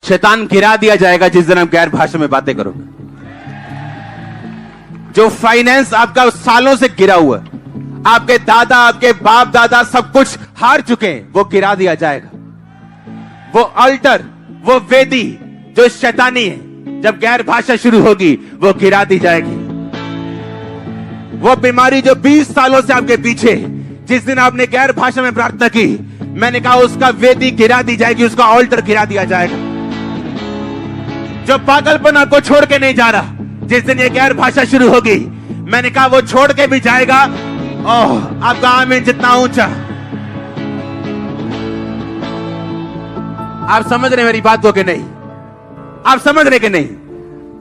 शैतान गिरा दिया जाएगा जिस दिन आप गैर भाषा में बातें करोगे। जो फाइनेंस आपका सालों से गिरा हुआ है, आपके दादा आपके बाप दादा सब कुछ हार चुके हैं, वो गिरा दिया जाएगा। वो अल्टर, वो वेदी जो शैतानी है, जब गैर भाषा शुरू होगी वो गिरा दी जाएगी। वो बीमारी जो 20 सालों से आपके पीछे है, जिस दिन आपने गैर भाषा में प्रार्थना की, मैंने कहा उसका वेदी गिरा दी जाएगी, उसका ऑल्टर गिरा दिया जाएगा। जो पागलपन आपको छोड़ के नहीं जा रहा, जिस दिन ये गैर भाषा शुरू होगी, मैंने कहा वो छोड़ के भी जाएगा। ओह, आपका आमीन जितना ऊंचा। आप समझ रहे मेरी बात को कि नहीं? आप समझ रहे कि नहीं?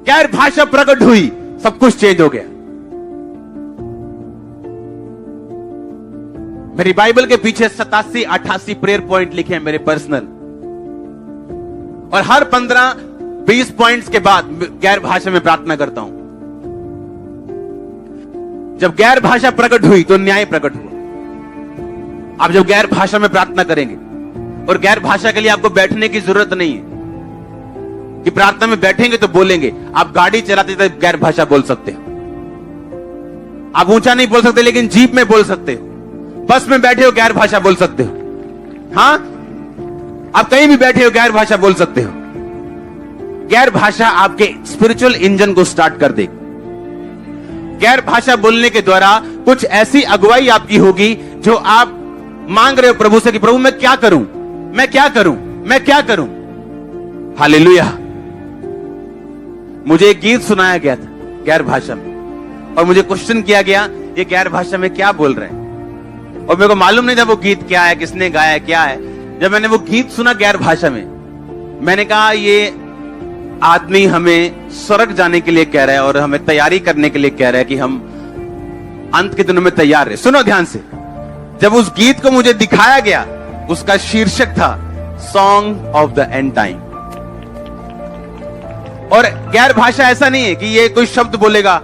गैर भाषा प्रकट हुई, सब कुछ चेंज हो गया। मेरी बाइबल के पीछे 87-88 प्रेयर पॉइंट लिखे हैं मेरे पर्सनल, और हर 15-20 पॉइंट्स के बाद गैर भाषा में प्रार्थना करता हूं। जब गैर भाषा प्रकट हुई तो न्याय प्रकट हुआ। आप जब गैर भाषा में प्रार्थना करेंगे, और गैर भाषा के लिए आपको बैठने की जरूरत नहीं है कि प्रार्थना में बैठेंगे तो बोलेंगे। आप गाड़ी चलाते तो गैर भाषा बोल सकते हो, आप ऊंचा नहीं बोल सकते लेकिन जीप में बोल सकते हो, बस में बैठे हो गैर भाषा बोल सकते हो। हां, आप कहीं भी बैठे हो गैर भाषा बोल सकते हो। गैर भाषा आपके स्पिरिचुअल इंजन को स्टार्ट कर देगी। गैर भाषा बोलने के द्वारा कुछ ऐसी अगुवाई आपकी होगी जो आप मांग रहे हो प्रभु से कि प्रभु मैं क्या करूं, मैं क्या करूं, मैं क्या करूं। हालेलुया। मुझे एक गीत सुनाया गया था गैर भाषा में, और मुझे क्वेश्चन किया गया ये गैर भाषा में क्या बोल रहे हैं, और मेरे को मालूम नहीं था वो गीत क्या है, किसने गाया, क्या है। जब मैंने वो गीत सुना गैर भाषा में, मैंने कहा ये आदमी हमें स्वर्ग जाने के लिए कह रहा है और हमें तैयारी करने के लिए कह रहा है कि हम अंत के दिनों में तैयार रहे। सुनो ध्यान से। जब उस गीत को मुझे दिखाया गया, उसका शीर्षक था song of the end time. और गैर भाषा ऐसा नहीं है कि ये कोई शब्द बोलेगा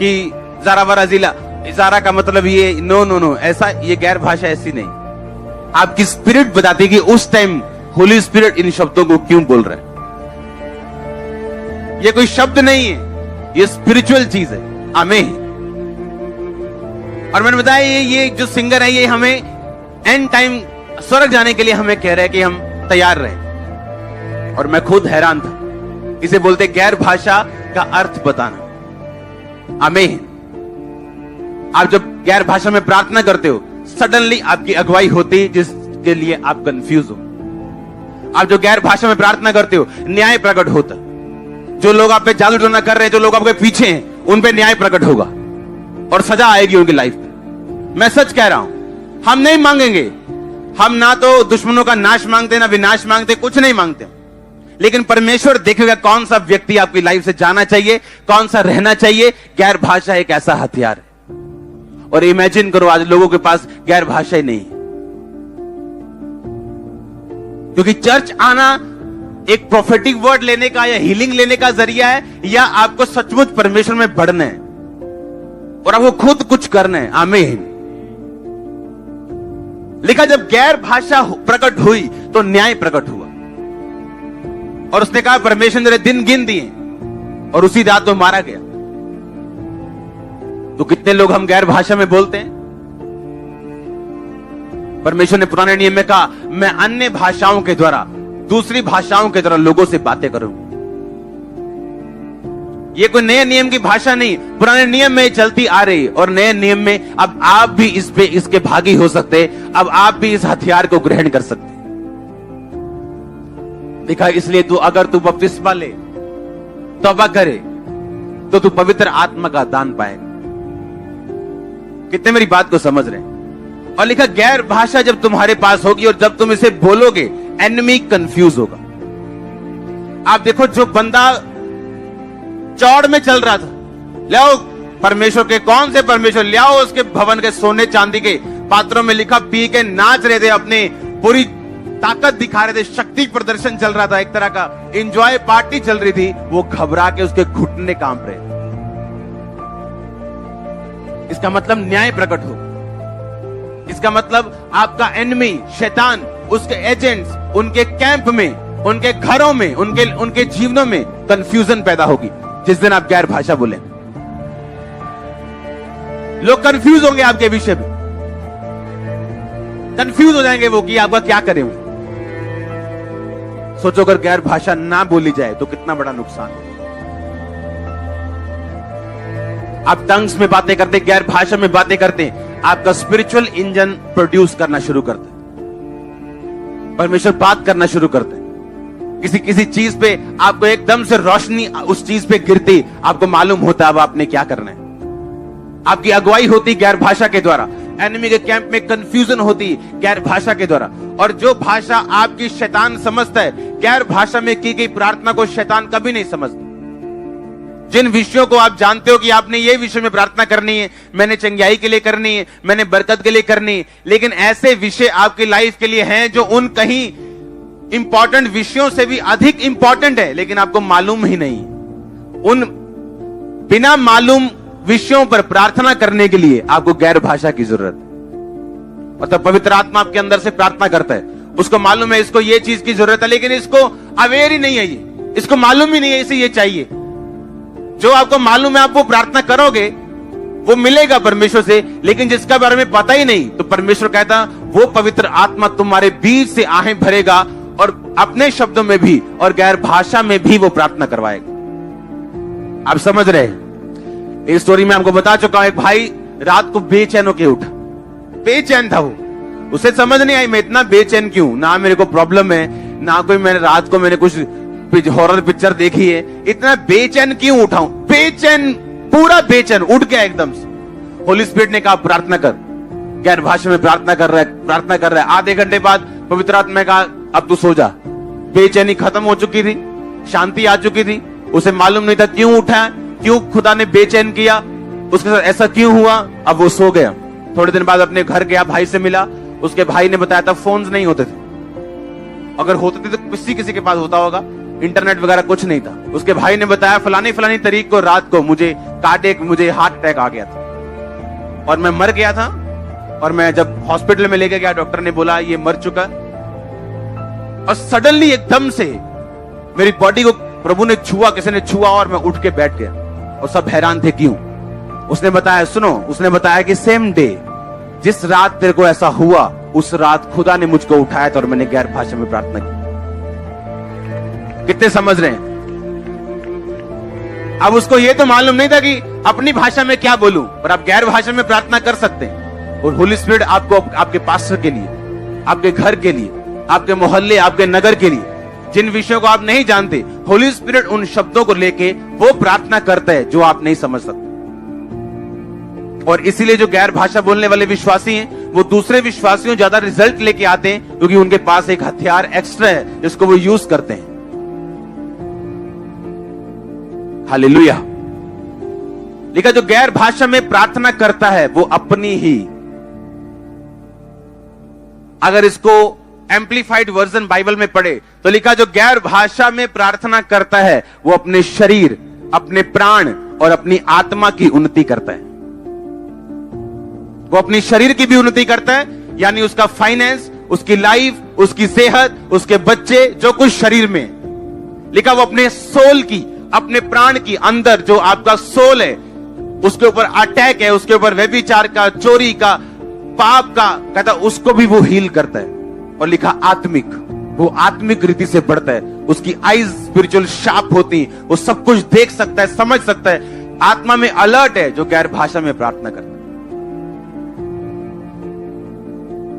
कि जारा वरा जिला, जारा का मतलब ये, नो नो नो, ऐसा ये गैर भाषा ऐसी नहीं। आपकी स्पिरिट बताती कि उस टाइम होली स्पिरिट इन शब्दों को क्यों बोल रहा है। ये कोई शब्द नहीं है, ये स्पिरिचुअल चीज है। आमीन। और मैंने बताया ये जो सिंगर है ये हमें एंड टाइम स्वर्ग जाने के लिए हमें कह रहा है कि हम तैयार रहें। और मैं खुद हैरान था। इसे बोलते गैर भाषा का अर्थ बताना। आमीन। आप जब गैर भाषा में प्रार्थना करते हो, सडनली आपकी अगुवाई होती है जिसके लिए आप कंफ्यूज हो। आप जो गैर भाषा में प्रार्थना करते हो, न्याय प्रकट होता। जो लोग आप पे जादू टोना कर रहे हैं, जो लोग आपके पीछे हैं, उन पे न्याय प्रकट होगा और सजा आएगी उनकी लाइफ में। मैं सच कह रहा हूं। हम नहीं मांगेंगे, हम ना तो दुश्मनों का नाश मांगते, ना विनाश मांगते, कुछ नहीं मांगते, लेकिन परमेश्वर देखेगा कौन सा व्यक्ति आपकी लाइफ से जाना चाहिए, कौन सा रहना चाहिए। गैर भाषा एक ऐसा हथियार है। और इमेजिन करो आज लोगों के पास गैर भाषा ही नहीं है, क्योंकि चर्च आना एक प्रोफेटिक वर्ड लेने का या हीलिंग लेने का जरिया है, या आपको सचमुच परमेश्वर में बढ़ना है और आपको खुद कुछ करना है। आमीन। लिखा जब गैर भाषा प्रकट हुई तो न्याय प्रकट हुआ, और उसने कहा परमेश्वर ने दिन गिन दिए, और उसी रात तो मारा गया। तो कितने लोग हम गैर भाषा में बोलते हैं। परमेश्वर ने पुराने नियम में कहा मैं अन्य भाषाओं के द्वारा, दूसरी भाषाओं के द्वारा लोगों से बातें करूं। ये कोई नए नियम की भाषा नहीं, पुराने नियम में चलती आ रही, और नए नियम में अब आप भी इसके भागी हो सकते। अब आप भी इस हथियार को ग्रहण कर सकते। देखा, इसलिए अगर तू बपतिस्मा ले, तौबा करे, तो तू पवित्र आत्मा का दान पाएगा। कितने मेरी बात को समझ रहे हैं? और लिखा गैर भाषा जब तुम्हारे पास होगी और जब तुम इसे बोलोगे, एनिमी कंफ्यूज होगा। आप देखो, जो बंदा चौड़ में चल रहा था, लाओ परमेश्वर के, कौन से परमेश्वर, लाओ उसके भवन के सोने चांदी के पात्रों में, लिखा पी के नाच रहे थे, अपने पूरी ताकत दिखा रहे थे, शक्ति प्रदर्शन चल रहा था, एक तरह का एंजॉय पार्टी चल रही थी। वो घबरा के उसके घुटने कांप रहे। इसका मतलब न्याय प्रकट हो। इसका मतलब आपका एनिमी शैतान, उसके एजेंट्स, उनके कैंप में उनके घरों में, उनके जीवनों में कंफ्यूजन पैदा होगी जिस दिन आप गैर भाषा बोले। लोग कंफ्यूज होंगे आपके विषय में, कंफ्यूज हो जाएंगे वो कि आपका क्या करें। सोचो अगर गैर भाषा ना बोली जाए तो कितना बड़ा नुकसान हो। आप टंग्स में बातें करते, गैर भाषा में बातें करते, आपका स्पिरिचुअल इंजन प्रोड्यूस करना शुरू करते, परमेश्वर बात करना शुरू करते। किसी चीज पे आपको एकदम से रोशनी उस चीज पे गिरती, आपको मालूम होता अब आपने क्या करना है। आपकी अगुवाई होती गैर भाषा के द्वारा, एनिमी के कैंप में कंफ्यूजन होती गैर भाषा के द्वारा। और जो भाषा आपकी शैतान समझता है, गैर भाषा में की गई प्रार्थना को शैतान कभी नहीं समझता। जिन विषयों को आप जानते हो कि आपने ये विषय में प्रार्थना करनी है, मैंने चंगाई के लिए करनी है, मैंने बरकत के लिए करनी है, लेकिन ऐसे विषय आपकी लाइफ के लिए हैं जो उन कहीं इंपॉर्टेंट विषयों से भी अधिक इंपॉर्टेंट है, लेकिन आपको मालूम ही नहीं। उन बिना मालूम विषयों पर प्रार्थना करने के लिए आपको गैर भाषा की जरूरत है। मतलब पवित्र आत्मा आपके अंदर से प्रार्थना करता है, उसको मालूम है इसको ये चीज की जरूरत है, लेकिन इसको अवेयर ही नहीं है, ये इसको मालूम ही नहीं है इसे ये चाहिए। जो आपको मालूम है आप वो प्रार्थना करोगे, वो मिलेगा परमेश्वर से, लेकिन जिसका बारे में पता ही नहीं, तो परमेश्वर कहता वो पवित्र आत्मा तुम्हारे बीच से आहें भरेगा और अपने शब्दों में भी और गैर भाषा में भी वो प्रार्थना करवाएगा। आप समझ रहे हैं? इस स्टोरी में आपको बता चुका हूं, एक भाई रात को बेचैन होके उठा, बेचैन था वो, उसे समझ नहीं आई मैं इतना बेचैन क्यों, ना मेरे को प्रॉब्लम है, ना कोई मैंने रात को मैंने कुछ हॉरर पिक्चर देखी है, इतना बेचैन क्यों उठाऊं, बेचैन, पूरा बेचैन उठ गया एकदम से। होली स्पिरिट ने कहा प्रार्थना कर, गैर भाषा में प्रार्थना कर रहा है। आधे घंटे बाद पवित्र आत्मा ने कहा अब तू सो जा। बेचैनी खत्म हो चुकी थी, शांति आ चुकी थी, उसे मालूम नहीं था क्यों उठा, क्यों खुदा ने बेचैन किया, उसके साथ ऐसा क्यों हुआ। अब वो सो गया। थोड़े दिन बाद अपने घर गया, भाई से मिला, उसके भाई ने बताया था फोन्स नहीं होते थे, अगर होते थे तो किसी के पास होता होगा, इंटरनेट वगैरह कुछ नहीं था। उसके भाई ने बताया फलानी तारीख को रात को मुझे हार्ट अटैक आ गया था और मैं मर गया था, और मैं जब हॉस्पिटल में लेके गया डॉक्टर ने बोला ये मर चुका। और सडनली एकदम से मेरी बॉडी को प्रभु ने छुआ, किसी ने छुआ और मैं उठ के बैठ गया और सब हैरान थे क्यों। उसने बताया, सुनो, उसने बताया कि सेम डे जिस रात तेरे को ऐसा हुआ, उस रात खुदा ने मुझको उठाया था और मैंने गैर भाषा में प्रार्थना की। कितने समझ रहे हैं? अब उसको ये तो मालूम नहीं था कि अपनी भाषा में क्या बोलूं, पर आप गैर भाषा में प्रार्थना कर सकते हैं। और होली स्पिरिट आपको आपके पास्टर के लिए, आपके घर के लिए, आपके मोहल्ले, आपके नगर के लिए, जिन विषयों को आप नहीं जानते, होली स्पिरिट उन शब्दों को लेके वो प्रार्थना करता है जो आप नहीं समझ सकते। और इसीलिए जो गैर भाषा बोलने वाले विश्वासी हैं, वो दूसरे विश्वासियों ज्यादा रिजल्ट लेके आते हैं, क्योंकि उनके पास एक हथियार एक्स्ट्रा है जिसको वो यूज करते हैं। हालेलुया। लिखा जो गैर भाषा में प्रार्थना करता है वो अपनी ही, अगर इसको एम्प्लीफाइड वर्जन बाइबल में पढ़े तो लिखा जो गैर भाषा में प्रार्थना करता है वो अपने शरीर, अपने प्राण और अपनी आत्मा की उन्नति करता है। वो अपनी शरीर की भी उन्नति करता है, यानी उसका फाइनेंस, उसकी लाइफ, उसकी सेहत, उसके बच्चे, जो कुछ शरीर में। लिखा वो अपने सोल की, अपने प्राण की, अंदर जो आपका सोल है उसके ऊपर अटैक है, उसके ऊपर व्यभिचार का, चोरी का, पाप का, कहता उसको भी वो हील करता है। और लिखा आत्मिक, वो आत्मिक रीति से बढ़ता है, उसकी आईज स्पिरिचुअल शार्प होती, वो सब कुछ देख सकता है, समझ सकता है, आत्मा में अलर्ट है जो गैर भाषा में प्रार्थना करता है।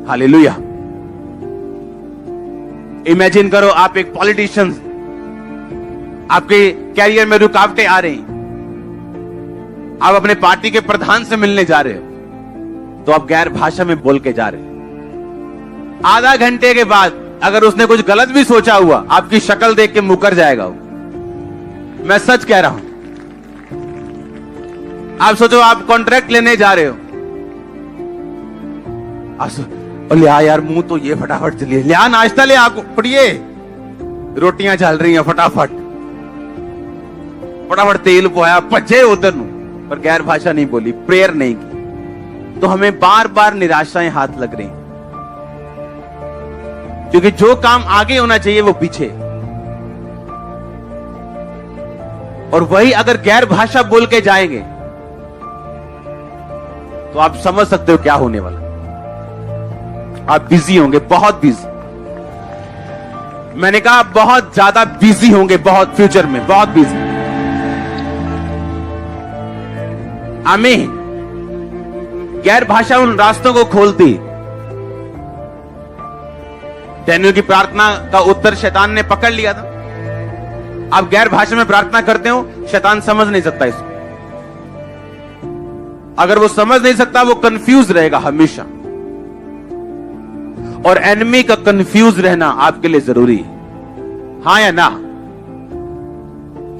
हालेलुया। इमेजिन करो आप एक पॉलिटिशियन, आपके कैरियर में रुकावटें आ रही, आप अपने पार्टी के प्रधान से मिलने जा रहे हो, तो आप गैर भाषा में बोल के जा रहे हो। आधा घंटे के बाद अगर उसने कुछ गलत भी सोचा हुआ, आपकी शक्ल देख के मुकर जाएगा वो। मैं सच कह रहा हूं। आप सोचो आप कॉन्ट्रैक्ट लेने जा रहे हो, लिया यार मुंह तो ये फटाफट चलिए, लिया नाश्ता ले, आपको पड़िए, रोटियां चल रही हैं, फटाफट तेल पोया, भजे उधर नु, पर गैर भाषा नहीं बोली, प्रेयर नहीं की, तो हमें बार बार निराशाएं हाथ लग रही, क्योंकि जो काम आगे होना चाहिए वो पीछे। और वही अगर गैर भाषा बोल के जाएंगे तो आप समझ सकते हो क्या होने वाला। आप बिजी होंगे, बहुत बिजी। मैंने कहा बहुत ज्यादा बिजी होंगे, बहुत, फ्यूचर में बहुत बिजी। आमीन। गैर भाषा उन रास्तों को खोलती। डैनियल की प्रार्थना का उत्तर शैतान ने पकड़ लिया था। आप गैर भाषा में प्रार्थना करते हो, शैतान समझ नहीं सकता इसको। अगर वो समझ नहीं सकता, वो कंफ्यूज रहेगा हमेशा। और एनिमी का कंफ्यूज रहना आपके लिए जरूरी है, हां या ना?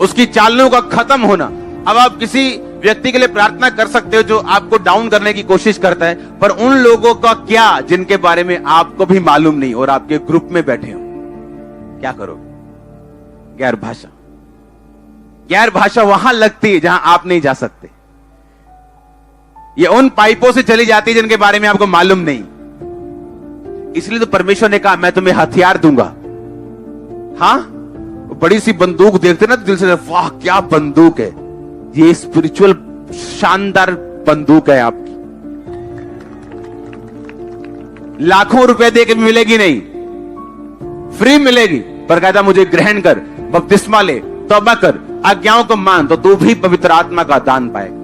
उसकी चालों का खत्म होना। अब आप किसी व्यक्ति के लिए प्रार्थना कर सकते हो जो आपको डाउन करने की कोशिश करता है, पर उन लोगों का क्या जिनके बारे में आपको भी मालूम नहीं और आपके ग्रुप में बैठे हो, क्या करोगे? गैर भाषा। गैर भाषा वहां लगती है जहां आप नहीं जा सकते। ये उन पाइपों से चली जाती है जिनके बारे में आपको मालूम नहीं। इसलिए तो परमेश्वर ने कहा मैं तुम्हें हथियार दूंगा। हां, बड़ी सी बंदूक देखते ना तो दिल से वाह क्या बंदूक है, ये स्पिरिचुअल शानदार बंदूक है आपकी। लाखों रुपए दे के मिलेगी नहीं, फ्री मिलेगी, पर कहता मुझे ग्रहण कर, बपतिस्मा ले, तौबा कर, आज्ञाओं को मान, तो तू भी पवित्र आत्मा का दान पाएगा।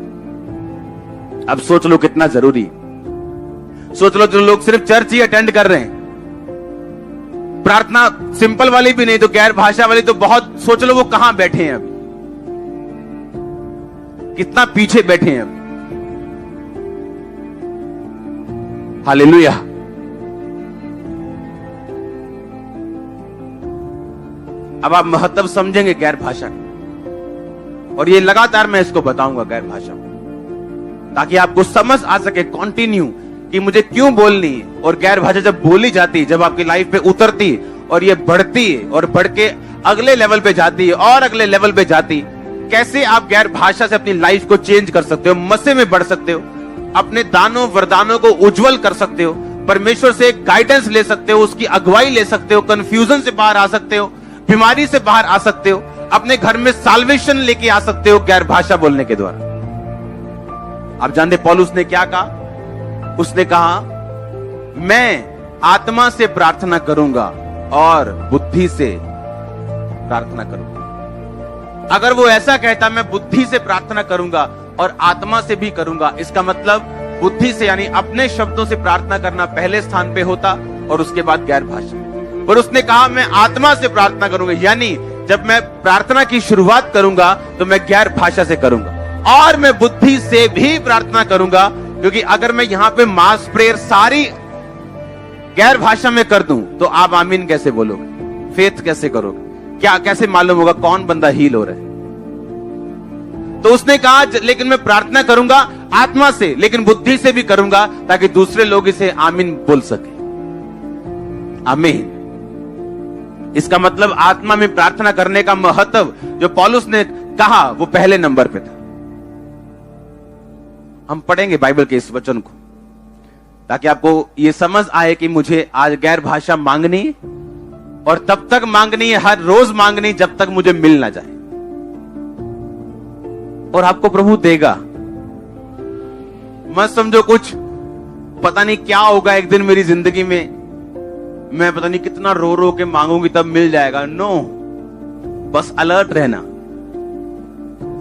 अब सोच लो कितना जरूरी। सोच लो जो लोग सिर्फ चर्च ही अटेंड कर रहे हैं, प्रार्थना सिंपल वाली भी नहीं तो गैर भाषा वाली तो बहुत, सोच लो वो कहां बैठे हैं अभी, कितना पीछे बैठे हैं अभी। हालेलुया। अब आप महत्व समझेंगे गैर भाषा का, और ये लगातार मैं इसको बताऊंगा गैर भाषा, ताकि आपको समझ आ सके कंटिन्यू कि मुझे क्यों बोलनी है। और गैर भाषा जब बोली जाती है, जब आपकी लाइफ पे उतरती है और ये बढ़ती है और बढ़ के अगले लेवल पे जाती है और अगले लेवल पे जाती है, कैसे आप गैर भाषा से अपनी लाइफ को चेंज कर सकते हो, मसे में बढ़ सकते हो, अपने दानों वरदानों को उज्जवल कर सकते हो, परमेश्वर से गाइडेंस ले सकते हो, उसकी अगुवाई ले सकते हो, कंफ्यूजन से बाहर आ सकते हो, बीमारी से बाहर आ सकते हो, अपने घर में साल्वेशन लेके आ सकते हो गैर भाषा बोलने के द्वारा। आप जानते पौलुस ने क्या कहा? उसने कहा मैं आत्मा से प्रार्थना करूंगा और बुद्धि से प्रार्थना करूंगा। अगर वो ऐसा कहता मैं बुद्धि से प्रार्थना करूंगा और आत्मा से भी करूंगा, इसका मतलब बुद्धि से यानी अपने शब्दों से प्रार्थना करना पहले स्थान पे होता और उसके बाद गैर भाषा। पर उसने कहा मैं आत्मा से प्रार्थना करूंगा, यानी जब मैं प्रार्थना की शुरुआत करूंगा तो मैं गैर भाषा से करूंगा और मैं बुद्धि से भी प्रार्थना करूंगा। क्योंकि अगर मैं यहां पे मास प्रेयर सारी गैर भाषा में कर दूं तो आप आमीन कैसे बोलोगे, फेथ कैसे करोगे, क्या कैसे मालूम होगा कौन बंदा हील हो रहा है? तो उसने कहा लेकिन मैं प्रार्थना करूंगा आत्मा से, लेकिन बुद्धि से भी करूंगा ताकि दूसरे लोग इसे आमीन बोल सके। आमीन। इसका मतलब आत्मा में प्रार्थना करने का महत्व जो पौलुस ने कहा वो पहले नंबर पे था। हम पढ़ेंगे बाइबल के इस वचन को ताकि आपको ये समझ आए कि मुझे आज गैर भाषा मांगनी और तब तक मांगनी है, हर रोज मांगनी जब तक मुझे मिल ना जाए, और आपको प्रभु देगा। मत समझो कुछ पता नहीं क्या होगा एक दिन मेरी जिंदगी में, मैं पता नहीं कितना रो रो के मांगूंगी तब मिल जाएगा। नो, बस अलर्ट रहना।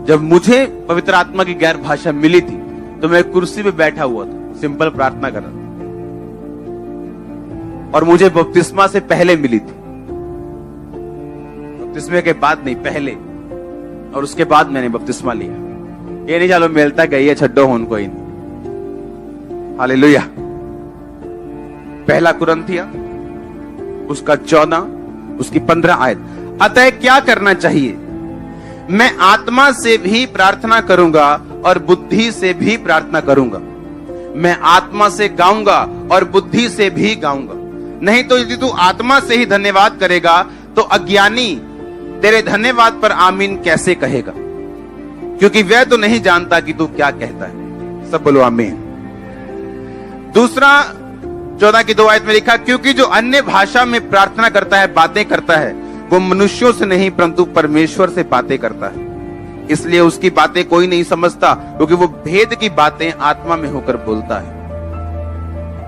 जब मुझे पवित्र आत्मा की गैर भाषा मिली थी तो मैं कुर्सी पे बैठा हुआ था, सिंपल प्रार्थना कर रहा था, और मुझे बपतिस्मा से पहले मिली थी। बपतिस्मे के बाद नहीं, पहले, और उसके बाद मैंने बपतिस्मा लिया। ये नहीं चलो मिलता गई है, छड्डो होन कोई नहीं। हालेलुया। पहला कुरिन्थिया उसका 14 उसकी 15 आयत। अतः क्या करना चाहिए? मैं आत्मा से भी प्रार्थना करूंगा और बुद्धि से भी प्रार्थना करूंगा। मैं आत्मा से गाऊंगा और बुद्धि से भी गाऊंगा। नहीं तो यदि तू आत्मा से ही धन्यवाद करेगा तो अज्ञानी तेरे धन्यवाद पर आमीन कैसे कहेगा, क्योंकि वह तो नहीं जानता कि तू क्या कहता है। सब बोलो आमीन। दूसरा 14 की 2 आयत में लिखा, क्योंकि जो अन्य भाषा में प्रार्थना करता है, बातें करता है, वो मनुष्यों से नहीं परंतु परमेश्वर से बातें करता है। इसलिए उसकी बातें कोई नहीं समझता, क्योंकि वो भेद की बातें आत्मा में होकर बोलता है।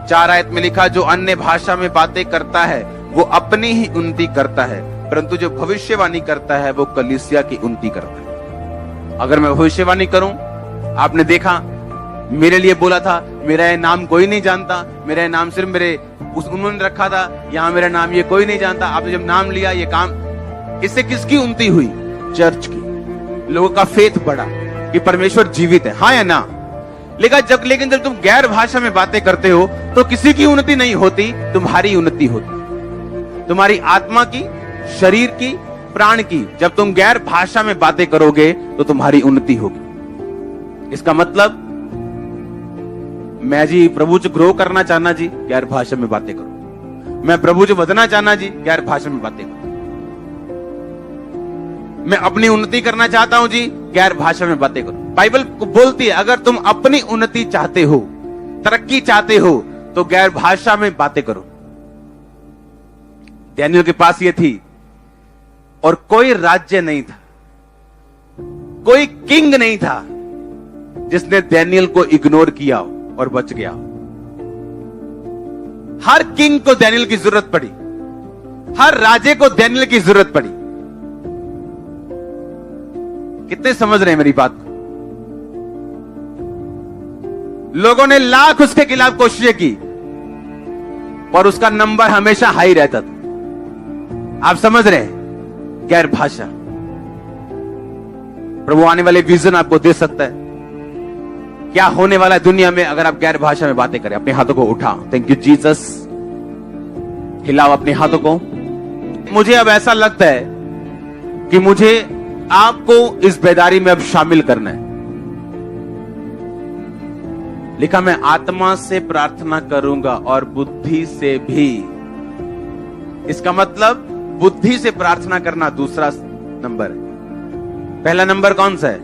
4 आयत में लिखा, जो अन्य भाषा में बातें करता है वो अपनी ही उन्नति करता है, परंतु जो भविष्यवाणी करता है वो कलीसिया की उन्नति करता है। अगर मैं भविष्यवाणी करूं, आपने देखा मेरे लिए बोला था, मेरा ये नाम कोई नहीं जानता, मेरा ये नाम सिर्फ मेरे उन्होंने रखा था, यहां मेरा नाम ये कोई नहीं जानता। आपने जब नाम लिया, ये काम, इससे किसकी उन्नति हुई? चर्च की। लोगों का फेथ बढ़ा कि परमेश्वर जीवित है, हाँ या ना? लेकिन जब तुम गैर भाषा में बातें करते हो तो किसी की उन्नति नहीं होती, तुम्हारी उन्नति होती, तुम्हारी आत्मा की, शरीर की, प्राण की। जब तुम गैर भाषा में बातें करोगे तो तुम्हारी उन्नति होगी। इसका मतलब मैं जी प्रभु च ग्रो करना चाहना जी, गैर भाषा में बातें करो। मैं प्रभु च बदना चाहना जी, गैर भाषा में बातें करो। मैं अपनी उन्नति करना चाहता हूं जी, गैर भाषा में बातें करो। बाइबल बोलती है अगर तुम अपनी उन्नति चाहते हो, तरक्की चाहते हो, तो गैर भाषा में बातें करो। डैनियल के पास ये थी, और कोई राज्य नहीं था, कोई किंग नहीं था जिसने डैनियल को इग्नोर किया और बच गया। हर किंग को डैनियल की जरूरत पड़ी, हर राजे को डैनियल की जरूरत पड़ी। कितने समझ रहे हैं मेरी बात को? लोगों ने लाख उसके खिलाफ कोशिशें की, और उसका नंबर हमेशा हाई रहता था। आप समझ रहे हैं? गैर भाषा। प्रभु आने वाले विजन आपको दे सकता है, क्या होने वाला है दुनिया में अगर आप गैर भाषा में बातें करें। अपने हाथों को उठाओ, थैंक यू जीसस। हिलाओ अपने हाथों को। मुझे अब ऐसा लगता है कि मुझे आपको इस बेदारी में अब शामिल करना है। लिखा, मैं आत्मा से प्रार्थना करूंगा और बुद्धि से भी। इसका मतलब बुद्धि से प्रार्थना करना दूसरा नंबर है। पहला नंबर कौन सा है?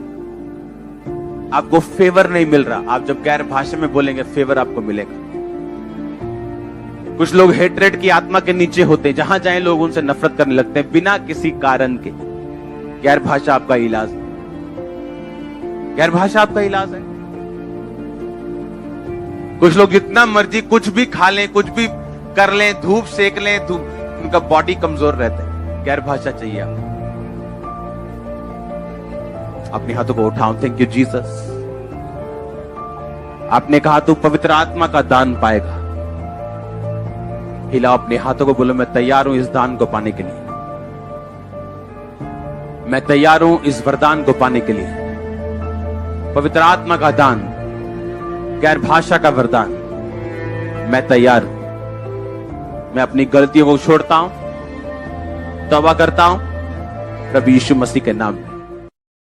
आपको फेवर नहीं मिल रहा। आप जब गैर भाषा में बोलेंगे फेवर आपको मिलेगा। कुछ लोग हेट्रेड की आत्मा के नीचे होते हैं, जहां जाए लोग उनसे नफरत करने लगते हैं बिना किसी कारण के। गैर भाषा आपका इलाज है, गैर भाषा आपका इलाज है। कुछ लोग जितना मर्जी कुछ भी खा लें, कुछ भी कर लें, धूप सेक लें, उनका बॉडी कमजोर रहता है। गैर भाषा चाहिए आपको। अपने हाथों को उठाओ, थैंक यू जीसस। आपने कहा तू पवित्र आत्मा का दान पाएगा। हिलाओ अपने हाथों को, बोलो मैं तैयार हूं इस दान को पाने के लिए। मैं तैयार हूं इस वरदान को पाने के लिए। पवित्र आत्मा का दान, गैर भाषा का वरदान, मैं तैयार हूं। मैं अपनी गलतियों को छोड़ता हूं, तौबा करता हूं प्रभु यीशु मसीह के नाम में।